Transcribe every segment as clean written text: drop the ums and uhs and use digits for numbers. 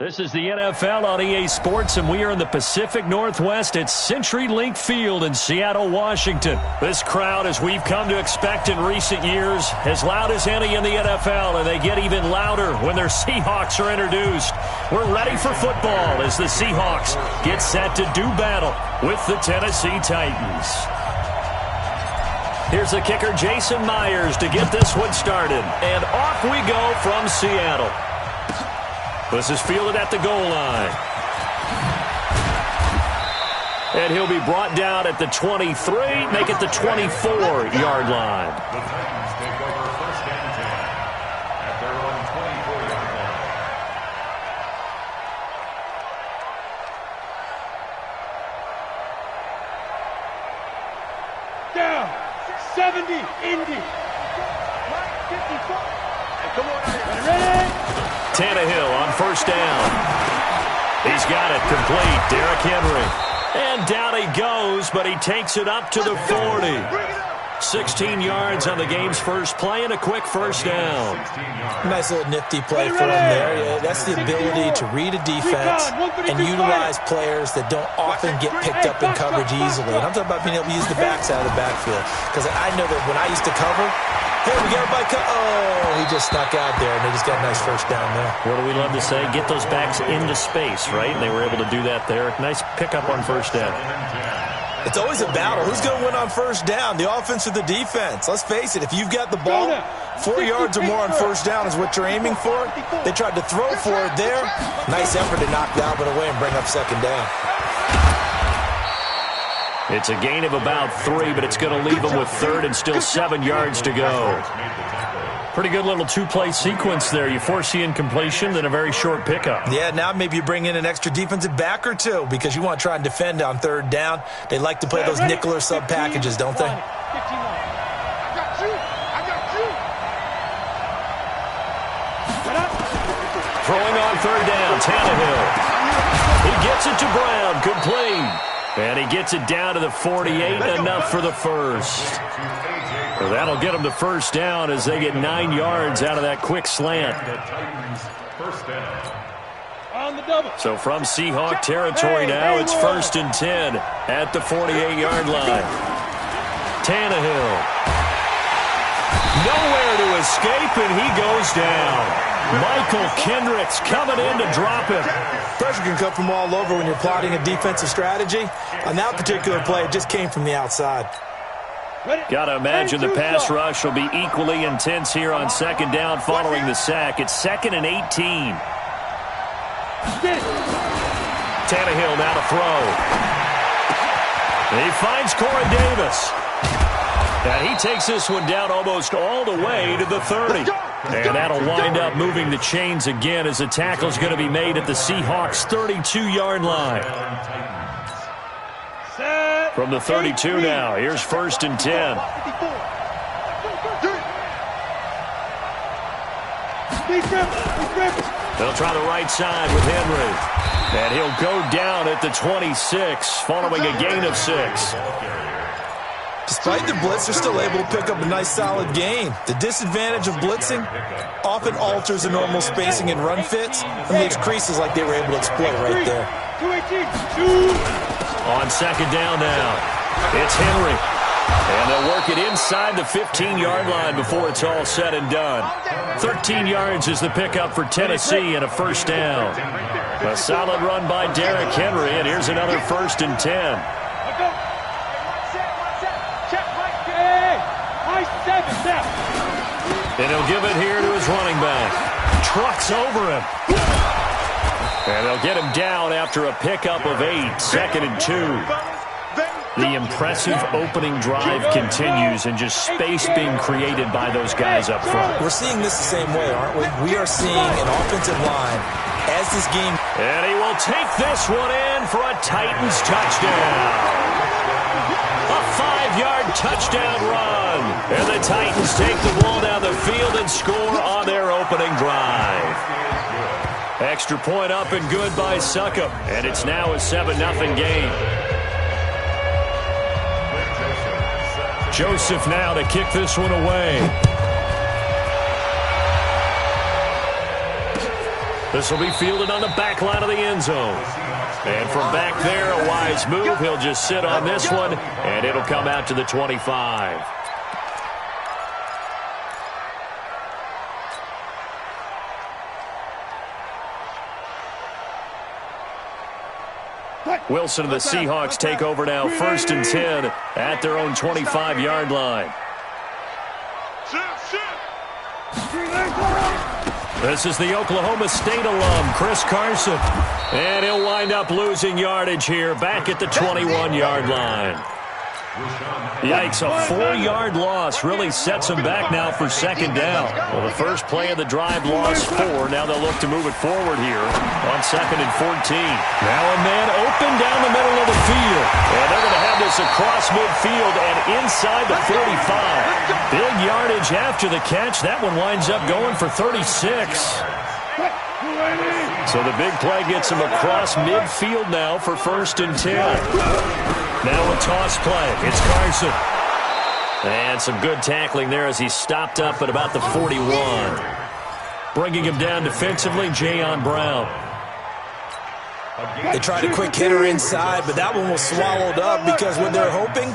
This is the NFL on EA Sports, and we are in the Pacific Northwest at CenturyLink Field in Seattle, Washington. This crowd, as we've come to expect in recent years, as loud as any in the NFL, and they get even louder when their Seahawks are introduced. We're ready for football as the Seahawks get set to do battle with the Tennessee Titans. Here's the kicker, Jason Myers, to get this one started. And off we go from Seattle. This is fielded at the goal line. And he'll be brought down at the 23, make it the 24-yard line. The Titans take over first and 10 at their own 24-yard line. Down, 70, Indy. 54. Come on, ready? Tannehill on first down. He's got it complete. Derrick Henry. And down he goes, but he takes it up to the 40. 16 yards on the game's first play and a quick first down. Nice little nifty play for him there. Yeah, that's the ability to read a defense and utilize players that don't often get picked up in coverage easily. And I'm talking about being able to use the backs out of the backfield. Because I know that when I used to cover, hey, we got everybody he just snuck out there, and they just got a nice first down there. What do we love to say? Get those backs into space, right? And they were able to do that there. Nice pickup on first down. It's always a battle. Who's going to win on first down, the offense or the defense? Let's face it, if you've got the ball, 4 yards or more on first down is what you're aiming for. They tried to throw for it there. Nice effort to knock the Albert away and bring up second down. It's a gain of about 3, but it's going to leave them with third and still 7 yards to go. Pretty good little two-play sequence there. You force the incompletion, then a very short pickup. Yeah, now maybe you bring in an extra defensive back or two because you want to try and defend on third down. They like to play those nickel or sub packages, don't they? Throwing on third down, Tannehill. He gets it to Brown, complete. And he gets it down to the 48, enough for the first. So that'll get them the first down as they get 9 yards out of that quick slant. So from Seahawk territory now, it's first and 10 at the 48-yard line. Tannehill. Nowhere to escape, and he goes down. Michael Kendricks coming in to drop him. Pressure can come from all over when you're plotting a defensive strategy. On that particular play, it just came from the outside. Got to imagine the pass rush will be equally intense here on second down following the sack. It's 2nd and 18. Tannehill now to throw. He finds Corey Davis. And he takes this one down almost all the way to the 30. And that'll wind up moving the chains again as the tackle's going to be made at the Seahawks' 32-yard line. From the 32 now, here's first and 10. They'll try the right side with Henry. And he'll go down at the 26 following a gain of 6. Despite the blitz, they're still able to pick up a nice solid gain. The disadvantage of blitzing often alters the normal spacing and run fits and leaves creases like they were able to exploit right there. On second down now, it's Henry. And they'll work it inside the 15-yard line before it's all said and done. 13 yards is the pickup for Tennessee and a first down. A solid run by Derrick Henry, and here's another first and 10. And he'll give it here to his running back. Trucks over him. And they'll get him down after a pickup of 8, 2nd and 2. The impressive opening drive continues and just space being created by those guys up front. We're seeing this the same way, aren't we? We are seeing an offensive line as this game. And he will take this one in for a Titans touchdown. A 5-yard touchdown run. And the Titans take the ball down the field and score on their opening drive. Extra point up and good by Succop. And it's now a 7-0 game. Joseph now to kick this one away. This will be fielded on the back line of the end zone. And from back there, a wise move. He'll just sit on this one, and it'll come out to the 25. Wilson and the Seahawks take over now, 1st and 10 at their own 25-yard line. This is the Oklahoma State alum, Chris Carson. And he'll wind up losing yardage here back at the 21-yard line. Yikes, a 4-yard loss really sets them back now for 2nd down. Well, the first play of the drive lost 4. Now they'll look to move it forward here on 2nd and 14. Now a man open down the middle of the field. And they're going to have this across midfield and inside the 45. Big yardage after the catch. That one winds up going for 36. So the big play gets him across midfield now for 1st and 10. Now a toss play. It's Carson. And some good tackling there as he's stopped up at about the 41. Bringing him down defensively, Jayon Brown. They tried a quick hitter inside, but that one was swallowed up because what they're hoping,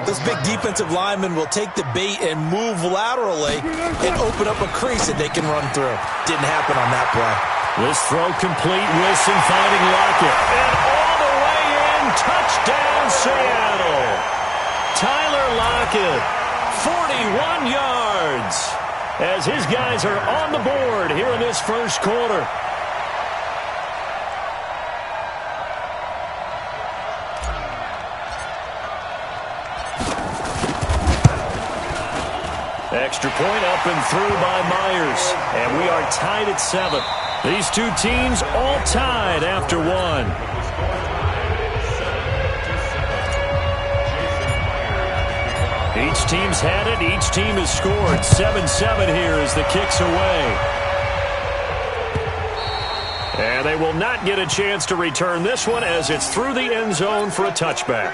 this big defensive lineman will take the bait and move laterally and open up a crease that they can run through. Didn't happen on that play. This throw complete. Wilson finding Lockett. And all the way in. Touchdown, Seattle. Tyler Lockett, 41 yards. As his guys are on the board here in this first quarter. Extra point up and through by Myers. And we are tied at 7. These two teams all tied after 1. Each team's had it. Each team has scored. 7-7 here as the kick's away. And they will not get a chance to return this one as it's through the end zone for a touchback.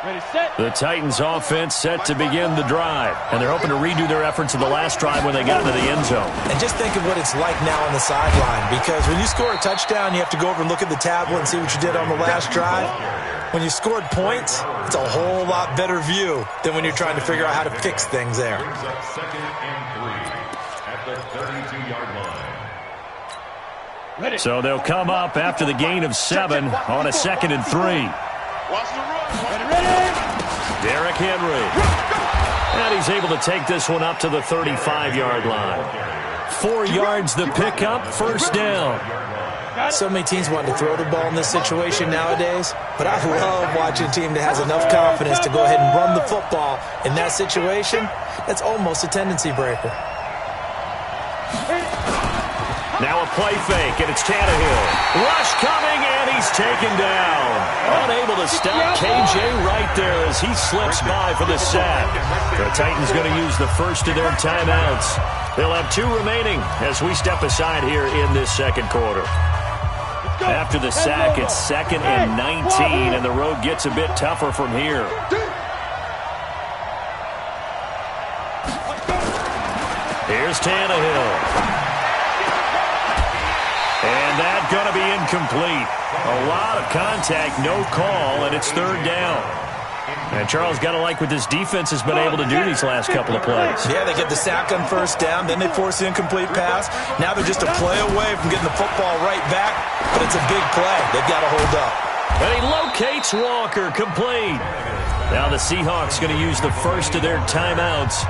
Ready, set. The Titans offense set to begin the drive. And they're hoping to redo their efforts of the last drive when they got into the end zone. And just think of what it's like now on the sideline. Because when you score a touchdown, you have to go over and look at the tablet and see what you did on the last drive. When you scored points, it's a whole lot better view than when you're trying to figure out how to fix things there. Brings up 2nd and 3 at the 32-yard line. Ready. So they'll come up after the gain of 7 on a 2nd and 3. Watch the run. Ready. Derrick Henry. And he's able to take this one up to the 35-yard line. 4 yards the pickup, 1st down. So many teams want to throw the ball in this situation nowadays, but I love watching a team that has enough confidence to go ahead and run the football in that situation. That's almost a tendency breaker. Now a play fake, and it's Tannehill. Rush coming, and he's taken down. Unable to stop KJ right there as he slips by for the sack. The Titans going to use the first of their timeouts. They'll have 2 remaining as we step aside here in this second quarter. After the sack, it's 2nd and 19, and the road gets a bit tougher from here. Here's Tannehill. And that's going to be incomplete. A lot of contact, no call, and it's 3rd down. And Charles, got to like what this defense has been able to do these last couple of plays. Yeah, they get the sack on 1st down, then they force the incomplete pass. Now they're just a play away from getting the football right back, but it's a big play. They've got to hold up. And he locates Walker, complete. Now the Seahawks going to use the first of their timeouts.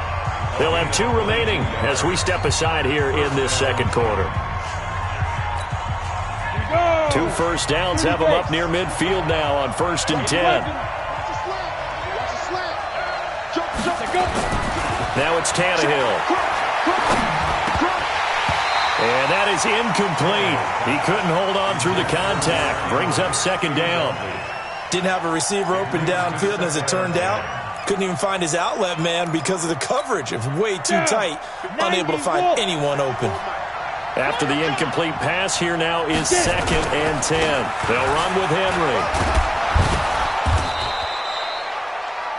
They'll have 2 remaining as we step aside here in this second quarter. 2 first downs have them up near midfield now on 1st and 10. Now it's Tannehill. And that is incomplete. He couldn't hold on through the contact. Brings up 2nd down. Didn't have a receiver open downfield, and as it turned out, couldn't even find his outlet man because of the coverage. It was way too tight. Unable to find anyone open. After the incomplete pass, here now is 2nd and 10. They'll run with Henry.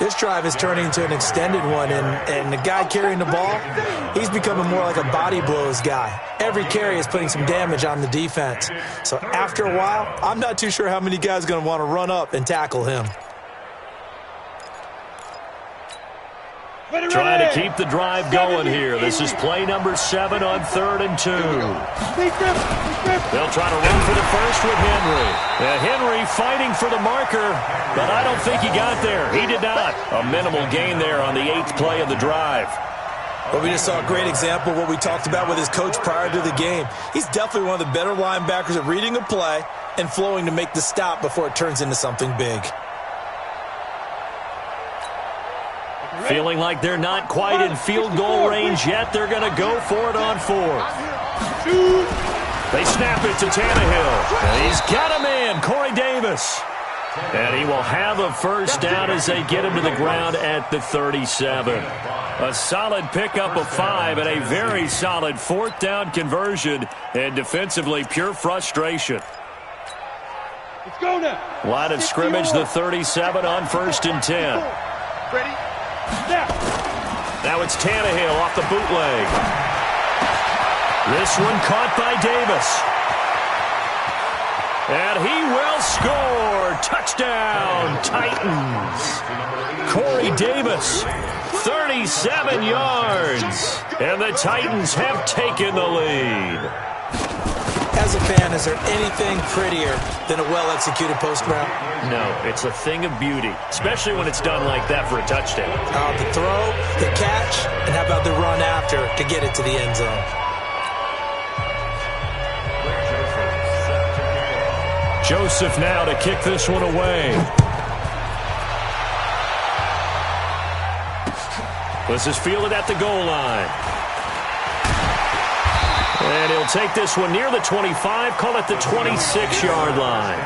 This drive is turning into an extended one, and the guy carrying the ball, he's becoming more like a body blows guy. Every carry is putting some damage on the defense. So after a while, I'm not too sure how many guys are going to want to run up and tackle him. Trying to keep the drive going here. This is play number 7 on 3rd and 2. They'll try to run for the first with Henry. Henry fighting for the marker, but I don't think he got there. He did not. A minimal gain there on the 8th play of the drive. Well, we just saw a great example of what we talked about with his coach prior to the game. He's definitely one of the better linebackers at reading a play and flowing to make the stop before it turns into something big. Feeling like they're not quite in field goal range yet. They're going to go for it on 4th. They snap it to Tannehill. And he's got a man, Corey Davis. And he will have a first down as they get him to the ground at the 37. A solid pickup of 5 and a very solid 4th down conversion. And defensively, pure frustration. Let's go now. Line of scrimmage, the 37 on 1st and 10. Ready? Now it's Tannehill off the bootleg. This one caught by Davis. And he will score. Touchdown, Titans. Corey Davis, 37 yards. And the Titans have taken the lead. As a fan, is there anything prettier than a well-executed post route? No, it's a thing of beauty, especially when it's done like that for a touchdown. The throw, the catch, and how about the run after to get it to the end zone? Joseph now to kick this one away. This is fielded at the goal line. And he'll take this one near the 25, call it the 26-yard line.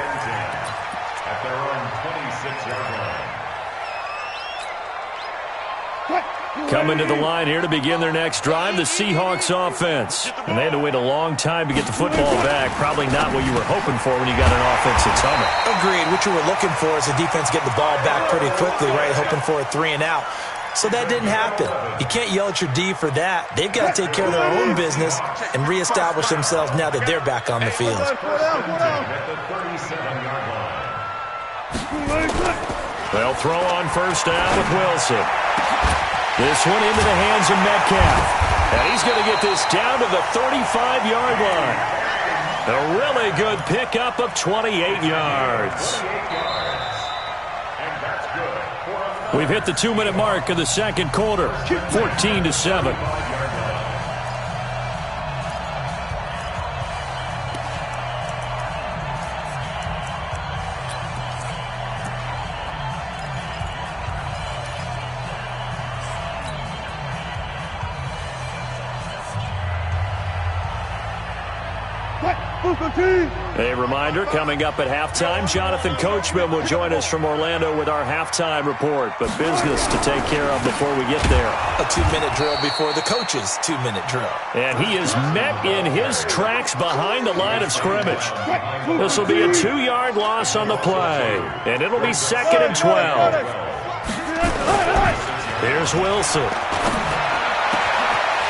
At their own 26-yard line. Coming to the line here to begin their next drive, the Seahawks offense. And they had to wait a long time to get the football back. Probably not what you were hoping for when you got an offense that's humming. Agreed. What you were looking for is the defense getting the ball back pretty quickly, right? Hoping for a 3 and out. So that didn't happen. You can't yell at your D for that. They've got to take care of their own business and reestablish themselves now that they're back on the field. They'll throw on first down with Wilson. This one into the hands of Metcalf. And he's going to get this down to the 35-yard line. A really good pickup of 28 yards. We've hit the 2-minute mark of the second quarter, 14-7. A reminder, coming up at halftime, Jonathan Coachman will join us from Orlando with our halftime report, but business to take care of before we get there. A 2-minute drill before the coach's 2-minute drill. And he is met in his tracks behind the line of scrimmage. This will be a 2-yard loss on the play, and it'll be 2nd and 12. Here's Wilson.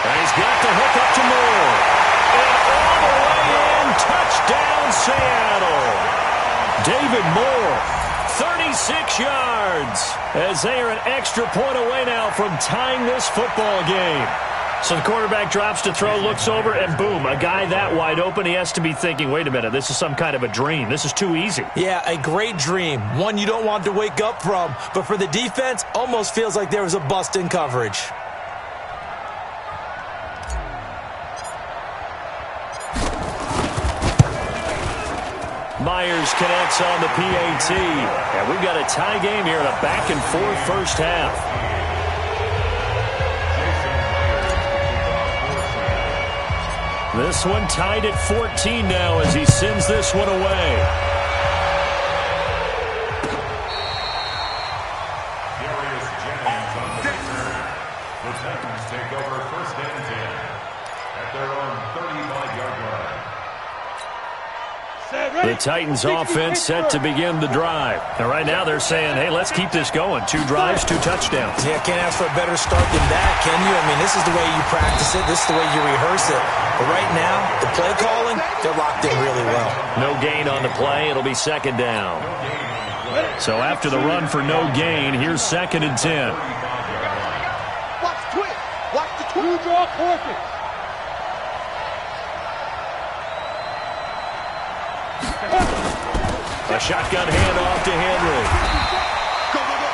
And he's got the hook up to Moore. And all the way in, touchdown Seattle. David Moore, 36 yards, as they are an extra point away now from tying this football game. So the quarterback drops to throw, looks over, and boom, a guy that wide open, he has to be thinking, wait a minute, this is some kind of a dream. This is too easy. Yeah, a great dream. One you don't want to wake up from. But for the defense, almost feels like there was a bust in coverage. Myers connects on the PAT. And we've got a tie game here in a back-and-forth first half. This one tied at 14 now as he sends this one away. Darius Jennings on the return. The Titans take over 1st and 10 at their own 35-yard line. The Titans offense set to begin the drive. And right now they're saying, hey, let's keep this going. 2 drives, 2 touchdowns. Yeah, can't ask for a better start than that, can you? I mean, this is the way you practice it. This is the way you rehearse it. But right now, the play calling, they're locked in really well. No gain on the play. It'll be 2nd down. So after the run for no gain, here's 2nd and 10. Watch the twist. Watch the twist. 2 draw forfeit. A shotgun handoff to Henry.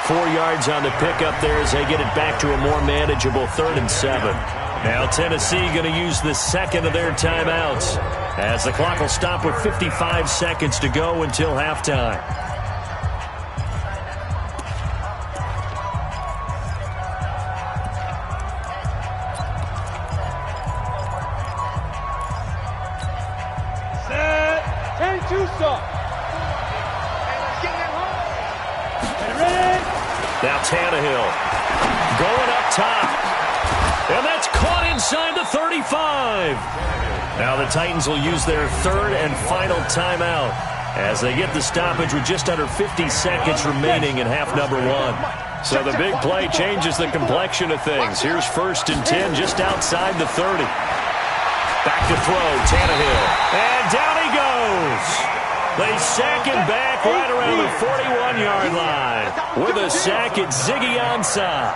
4 yards on the pickup there as they get it back to a more manageable 3rd and 7. Now Tennessee going to use the 2nd of their timeouts as the clock will stop with 55 seconds to go until halftime. Now Tannehill going up top. And that's caught inside the 35. Now the Titans will use their 3rd and final timeout as they get the stoppage with just under 50 seconds remaining in half number 1. So the big play changes the complexion of things. Here's 1st and 10 just outside the 30. Back to throw, Tannehill. And down he goes. They sack him back right around the 41-yard line. With a sack, it's Ziggy Ansah.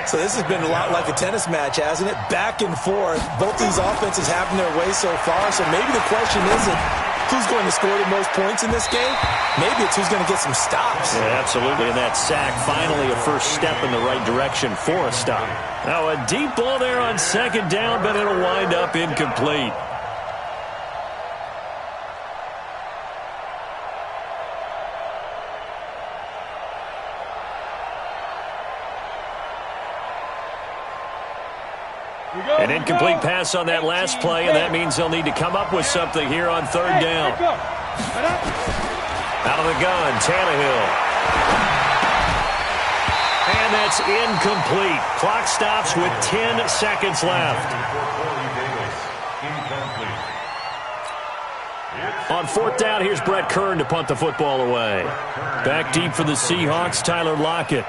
So this has been a lot like a tennis match, hasn't it? Back and forth. Both these offenses having their way so far. So maybe the question isn't who's going to score the most points in this game. Maybe it's who's going to get some stops. Yeah, absolutely. And that sack, finally a first step in the right direction for a stop. Now a deep ball there on 2nd down, but it'll wind up incomplete. An incomplete pass on that last play, and that means they'll need to come up with something here on 3rd down. Out of the gun, Tannehill. And that's incomplete. Clock stops with 10 seconds left. On 4th down, here's Brett Kern to punt the football away. Back deep for the Seahawks, Tyler Lockett.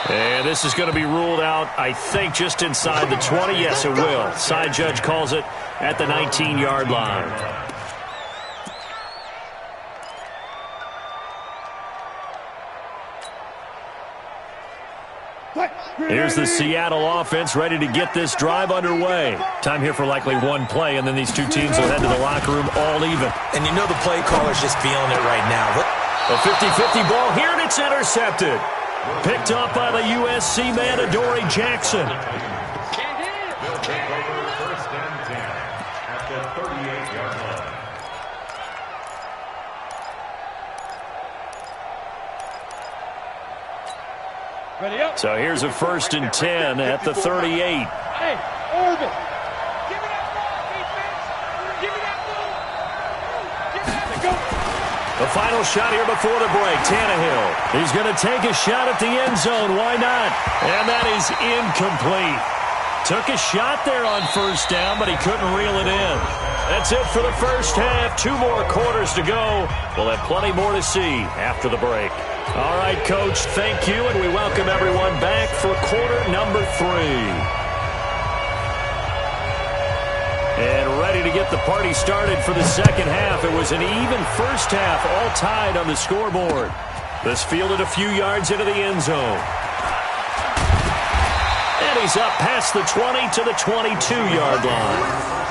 And this is going to be ruled out, I think, just inside the 20. Yes, it will. Side judge calls it at the 19-yard line. Here's the Seattle offense ready to get this drive underway. Time here for likely 1 play, and then these 2 teams will head to the locker room all even. And you know the play caller's just feeling it right now. A 50-50 ball here, and it's intercepted. Picked up by the USC man, Adoree Jackson. They'll take over 1st and 10 at the 38-yard line. Ready up. So here's a 1st and 10 at the 38. Hey, Orbit. Give me that ball, defense. Give me that ball. Give me that go. The final shot here before the break. Tannehill. He's going to take a shot at the end zone. Why not? And that is incomplete. Took a shot there on 1st down, but he couldn't reel it in. That's it for the first half. 2 more quarters to go. We'll have plenty more to see after the break. All right, Coach, thank you, and we welcome everyone back for quarter number 3. And ready to get the party started for the 2nd half. It was an even first half, all tied on the scoreboard. This fielded a few yards into the end zone. And he's up past the 20 to the 22-yard line.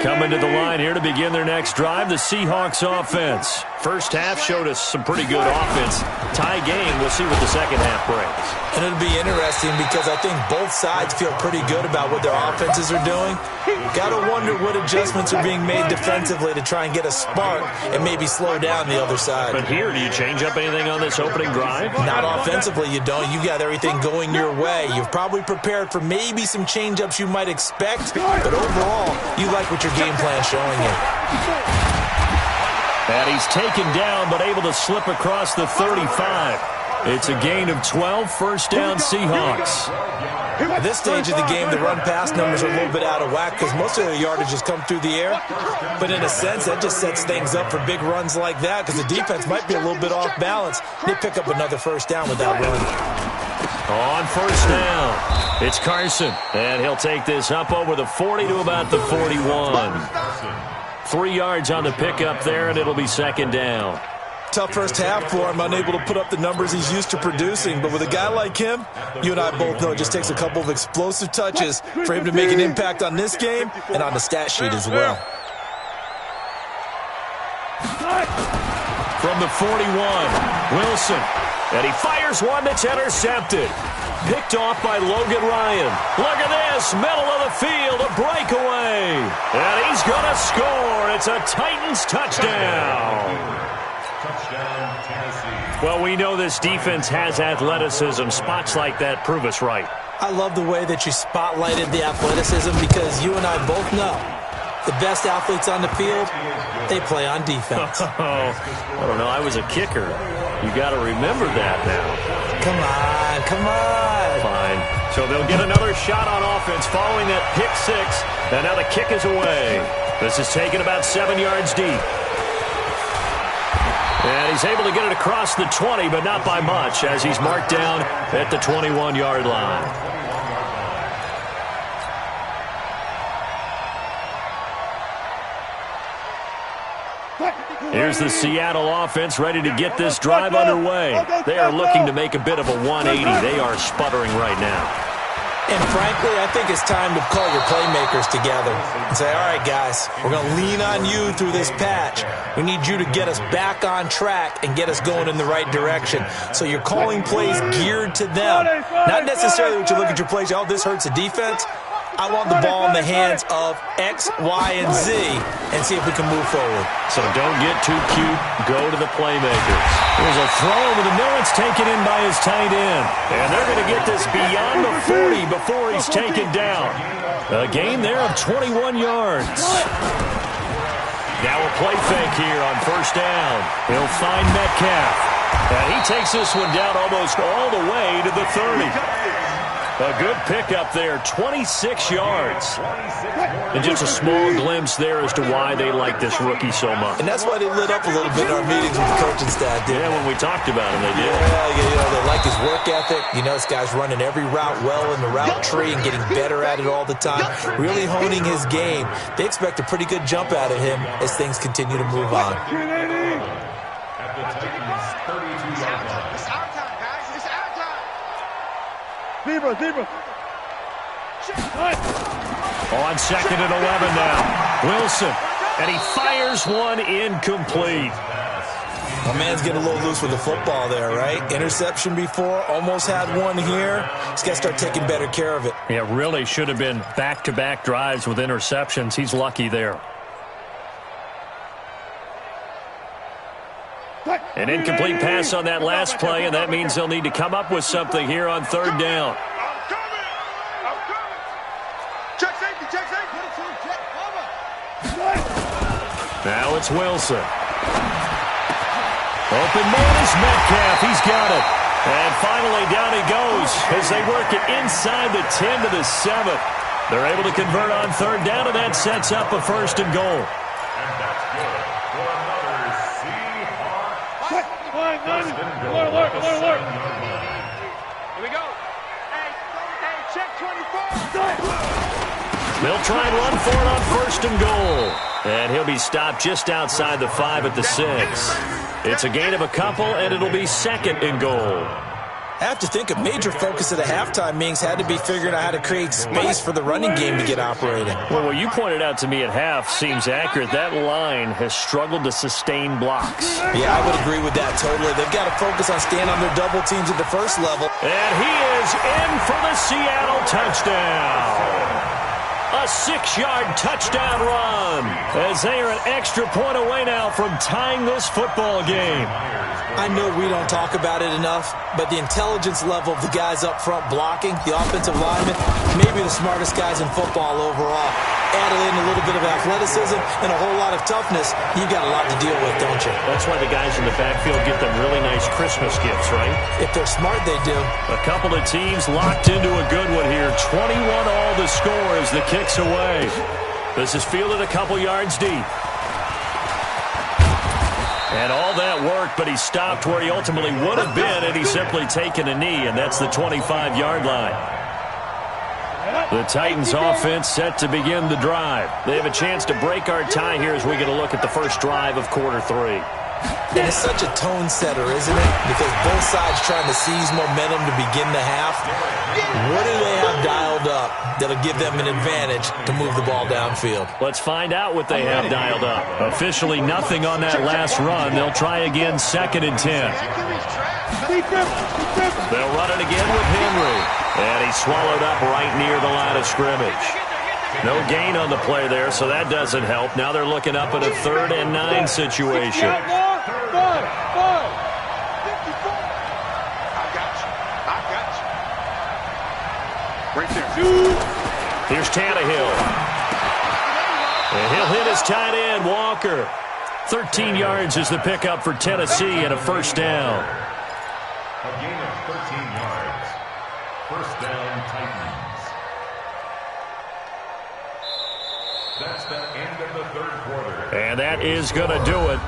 Coming to the line here to begin their next drive, the Seahawks offense. First half showed us some pretty good offense. Tie game, we'll see what the 2nd half brings. And it'll be interesting because I think both sides feel pretty good about what their offenses are doing. Got to wonder what adjustments are being made defensively to try and get a spark and maybe slow down the other side. But here, do you change up anything on this opening drive? Not offensively, you don't. You got everything going your way. You've probably prepared for maybe some change-ups you might expect, but overall, you like what your game plan's showing you. And he's taken down, but able to slip across the 35. It's a gain of 12, first down Seahawks. At this stage of the game, the run-pass numbers are a little bit out of whack because most of their yardage has come through the air. But in a sense, that just sets things up for big runs like that because the defense might be a little bit off balance. They pick up another first down with that run. On first down, it's Carson. And he'll take this up over the 40 to about the 41. 3 yards on the pickup there, and it'll be second down. Tough first half for him, unable to put up the numbers he's used to producing. But with a guy like him, you and I both know it just takes a couple of explosive touches for him to make an impact on this game and on the stat sheet as well. From the 41, Wilson. And he fires one that's intercepted. Picked off by Logan Ryan. Look at this, middle of the field, a breakaway. And he's going to score. It's a Titans touchdown. Touchdown, Tennessee. Well, we know this defense has athleticism. Spots like that prove us right. I love the way that you spotlighted the athleticism because you and I both know the best athletes on the field, they play on defense. I don't know. I was a kicker. You got to remember that now. Come on, come on. Fine. So they'll get another shot on offense following that pick six. And now the kick is away. This is taken about 7 yards deep. And he's able to get it across the 20, but not by much, as he's marked down at the 21-yard line. Here's the Seattle offense ready to get this drive underway. They are looking to make a bit of a 180. They are sputtering right now. And frankly, I think it's time to call your playmakers together and say, all right, guys, we're going to lean on you through this patch. We need you to get us back on track and get us going in the right direction. So you're calling plays geared to them. Not necessarily what you look at your plays, oh, this hurts the defense. I want the ball in the hands of X, Y, and Z and see if we can move forward. So don't get too cute. Go to the playmakers. There's a throw over the middle. It's taken in by his tight end. And they're going to get this beyond the 40 before he's taken down. A gain there of 21 yards. Now a play fake here on first down. He'll find Metcalf. And he takes this one down almost all the way to the 30. A good pickup there, 26 yards. And just a small glimpse there as to why they like this rookie so much. And that's why they lit up a little bit in our meetings with the coaching staff, did. Yeah, when we talked about him, they did. Yeah, they like his work ethic. You know, this guy's running every route well in the route tree and getting better at it all the time, really honing his game. They expect a pretty good jump out of him as things continue to move on. At the Titans' 32-yard line. It's our time, guys. It's our time. Zebra. On second and 11 now. Wilson. And he fires one incomplete. My man's getting a little loose with the football there, right? Interception before, almost had one here. He's got to start taking better care of it. Yeah, really should have been back-to-back drives with interceptions. He's lucky there. An incomplete pass on that last play, and that means they'll need to come up with something here on third down. I'm coming. Check safety. Now it's Wilson. Open man is Metcalf. He's got it. And finally down he goes as they work it inside the 10 to the 7. They're able to convert on third down, and that sets up a first and goal. And that's good for another Seahawks. First and goal. Alert. At the 7-yard line. Here we go. Hey, check 24. They'll try and run for it on first and goal. And he'll be stopped just outside the 5 at the 6. It's a gain of a couple, and it'll be second and goal. I have to think a major focus of the halftime meetings had to be figuring out how to create space for the running game to get operating. Well, what you pointed out to me at half seems accurate. That line has struggled to sustain blocks. Yeah, I would agree with that totally. They've got to focus on staying on their double teams at the first level. And he is in for the Seattle touchdown. A 6-yard touchdown run as they are an extra point away now from tying this football game. I know we don't talk about it enough, but the intelligence level of the guys up front blocking, the offensive linemen, maybe the smartest guys in football overall. And model in a little bit of athleticism and a whole lot of toughness, you've got a lot to deal with, don't you? That's why the guys in the backfield get them really nice Christmas gifts, right? If they're smart, they do. A couple of teams locked into a good one here. 21 all the score as the kick's away. This is fielded a couple yards deep. And all that worked, but he stopped where he ultimately would have been had he simply taken a knee, and that's the 25-yard line. The Titans offense set to begin the drive. They have a chance to break our tie here as we get a look at the first drive of quarter 3. And it's such a tone setter, isn't it? Because both sides trying to seize momentum to begin the half. What do they have dialed up that'll give them an advantage to move the ball downfield? Let's find out what they have dialed up. Officially nothing on that last run. They'll try again 2nd and 10. They'll run it again with Henry. And he's swallowed up right near the line of scrimmage. No gain on the play there, so that doesn't help. Now they're looking up at a 3rd and 9 situation. Here's Tannehill. And he'll hit his tight end, Walker. 13 yards is the pickup for Tennessee and a first down. A gain of 13 yards. First down, Titans. That's the end of the third quarter. And that is going to do it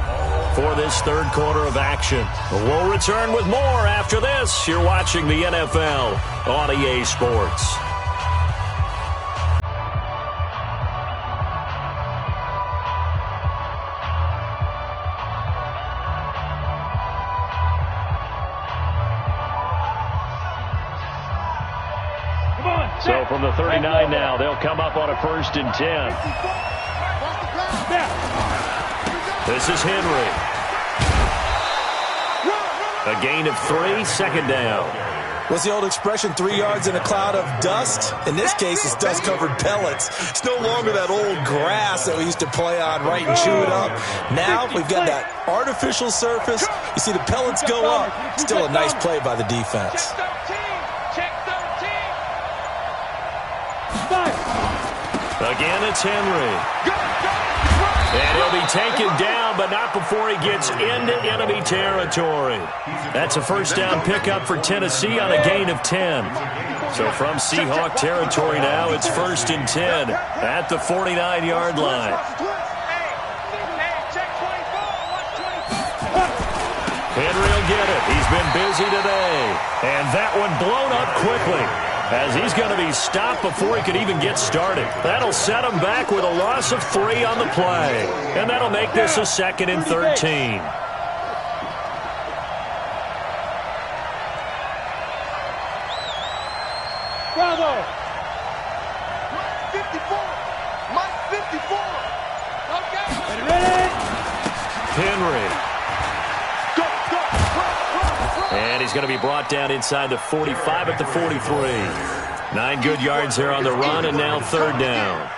for this third quarter of action. We'll return with more after this. You're watching the NFL on EA Sports. So from the 39 now, they'll come up on a 1st and 10. This is Henry. A gain of 3, 2nd down. What's the old expression, 3 yards in a cloud of dust? In this case, it's dust-covered pellets. It's no longer that old grass that we used to play on, right, and chew it up. Now we've got that artificial surface. You see the pellets go up. Still a nice play by the defense. Again, it's Henry. And he'll be taken down, but not before he gets into enemy territory. That's a first down pickup for Tennessee on a gain of 10. So from Seahawk territory now, it's 1st and 10 at the 49-yard line. Henry will get it. He's been busy today. And that one blown up quickly, as he's going to be stopped before he could even get started. That'll set him back with a loss of 3 on the play. And that'll make this a 2nd and 13. Bravo! 54! Mike 54! Okay! Ready? Henry. And he's going to be brought down inside the 45 at the 43. 9 good yards there on the run, and now 3rd down.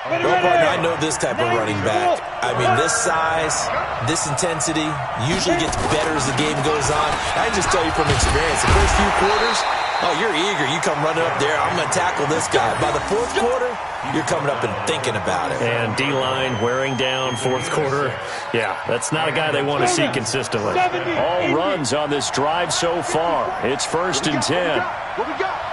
Well, partner, I know this type of running back. I mean, this size, this intensity usually gets better as the game goes on. I can just tell you from experience, the first few quarters, oh, you're eager. You come running up there, I'm going to tackle this guy. By the 4th quarter, you're coming up and thinking about it. And D-line wearing down 4th quarter. Yeah, that's not a guy they want to see consistently. All runs on this drive so far. It's 1st and 10. What we got?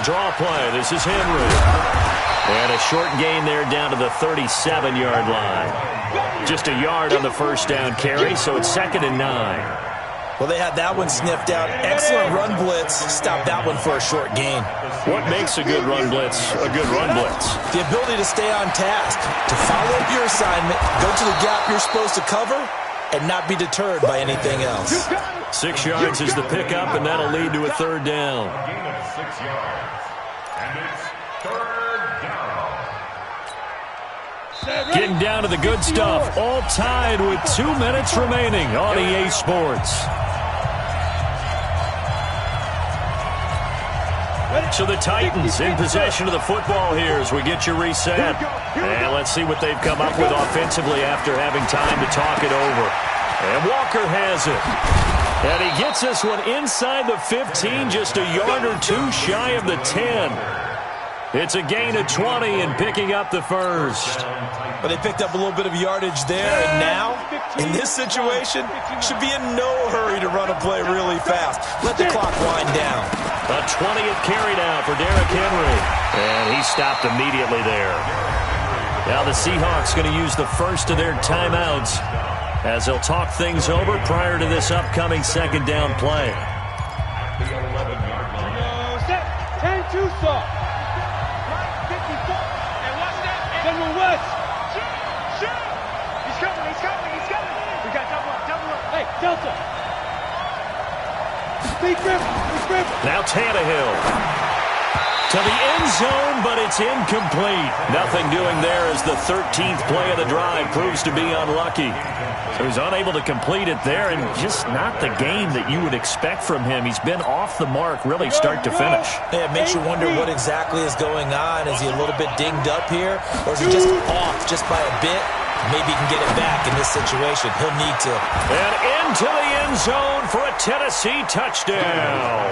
Draw play. This is Henry. And a short gain there down to the 37-yard line. Just a yard on the first down carry, so it's 2nd and 9. Well, they had that one sniffed out. Excellent run blitz. Stop that one for a short gain. What makes a good run blitz a good run blitz? The ability to stay on task, to follow up your assignment, go to the gap you're supposed to cover, and not be deterred by anything else. 6 yards is the pickup, and that'll lead to a 3rd down. A gain of 6 yards. And it's 3rd down. Getting down to the good stuff. All tied with 2 minutes remaining on EA Sports. So the Titans in possession of the football here as we get you reset. And let's see what they've come up with offensively after having time to talk it over. And Walker has it. And he gets this one inside the 15, just a yard or two shy of the 10. It's a gain of 20 and picking up the first. But they picked up a little bit of yardage there, and now, in this situation, should be in no hurry to run a play really fast. Let the clock wind down. A 20th carry now for Derrick Henry. And he stopped immediately there. Now the Seahawks going to use the first of their timeouts as they'll talk things over prior to this upcoming second down play. The 11-yard line. Set. 10-2 soft. Right, 54. And watch that. General West. Shoot. He's coming. We got double up. Hey, Delta. Big grip. Now Tannehill to the end zone, but it's incomplete. Nothing doing there as the 13th play of the drive proves to be unlucky. So he's unable to complete it there, and just not the game that you would expect from him. He's been off the mark really start to finish. Yeah, it makes you wonder what exactly is going on. Is he a little bit dinged up here, or is he just off just by a bit? Maybe he can get it back in this situation. He'll need to. And into the end zone for a Tennessee touchdown.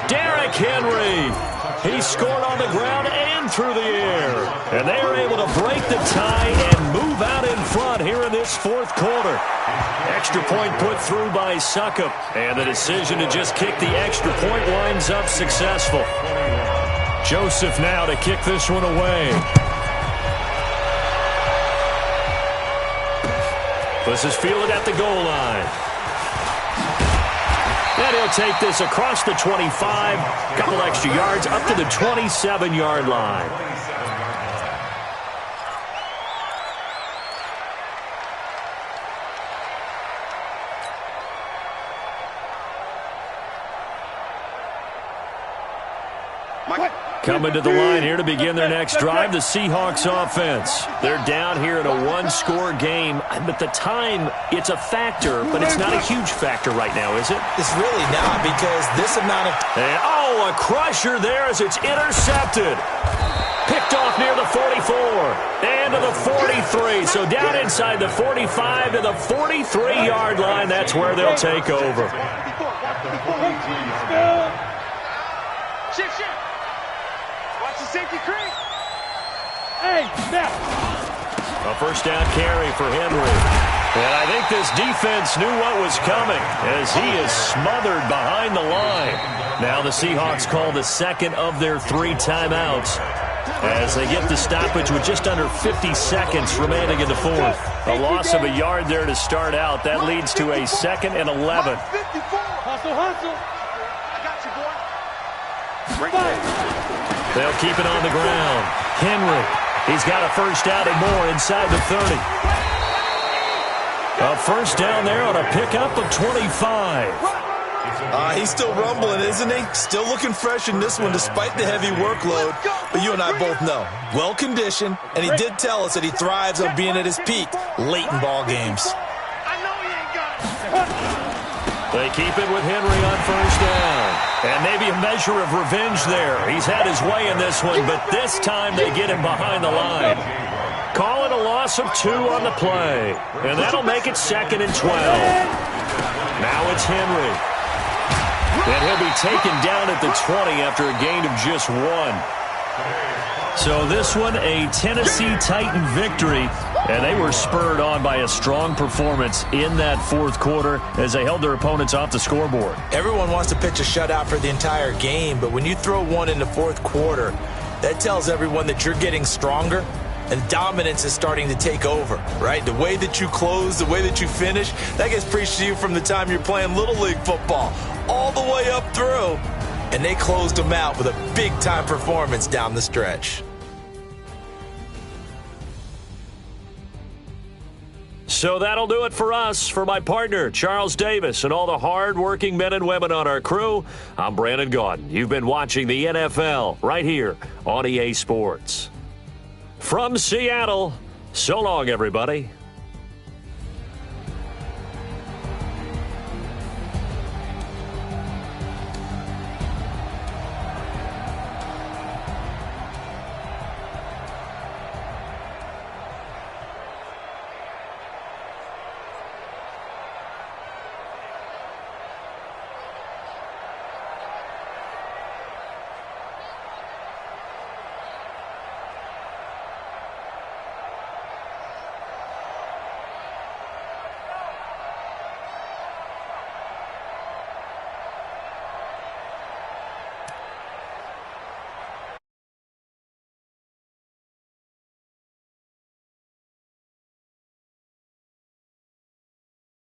Derrick Henry. He scored on the ground and through the air. And they are able to break the tie and move out in front here in this fourth quarter. Extra point put through by Succop. And the decision to just kick the extra point winds up successful. Joseph now to kick this one away. This is fielded at the goal line. And he'll take this across the 25. Couple extra yards up to the 27-yard line. Coming to the line here to begin their next drive, the Seahawks offense. They're down here in a one-score game, but the time, it's a factor, but it's not a huge factor right now, is it? It's really not, because this amount of... And, oh, a crusher there as it's intercepted. Picked off near the 44 and to the 43. So down inside the 45 to the 43-yard line. That's where they'll take over. Shift. Watch the safety creep. Hey, snap. A first down carry for Henry. And I think this defense knew what was coming as he is smothered behind the line. Now the Seahawks call the second of their 3 timeouts as they get the stoppage with just under 50 seconds remaining in the fourth. A loss of a yard there to start out. That leads to a 2nd and 11. Hustle. I got you, boy. They'll keep it on the ground. Henry, he's got a first down and more inside the 30. A first down there on a pickup of 25. He's still rumbling, isn't he? Still looking fresh in this one despite the heavy workload. But you and I both know, well-conditioned, and he did tell us that he thrives on being at his peak late in ball games. I know he ain't got it. They keep it with Henry on first down. And maybe a measure of revenge there. He's had his way in this one, but this time they get him behind the line. Call it a loss of 2 on the play. And that'll make it 2nd and 12. Now it's Henry. And he'll be taken down at the 20 after a gain of just 1. So this one, a Tennessee Titan victory. And they were spurred on by a strong performance in that fourth quarter as they held their opponents off the scoreboard. Everyone wants to pitch a shutout for the entire game, but when you throw one in the fourth quarter, that tells everyone that you're getting stronger and dominance is starting to take over, right? The way that you close, the way that you finish, that gets preached to you from the time you're playing Little League football all the way up through. And they closed them out with a big-time performance down the stretch. So that'll do it for us. For my partner, Charles Davis, and all the hard-working men and women on our crew, I'm Brandon Gaudin. You've been watching the NFL right here on EA Sports. From Seattle, so long, everybody.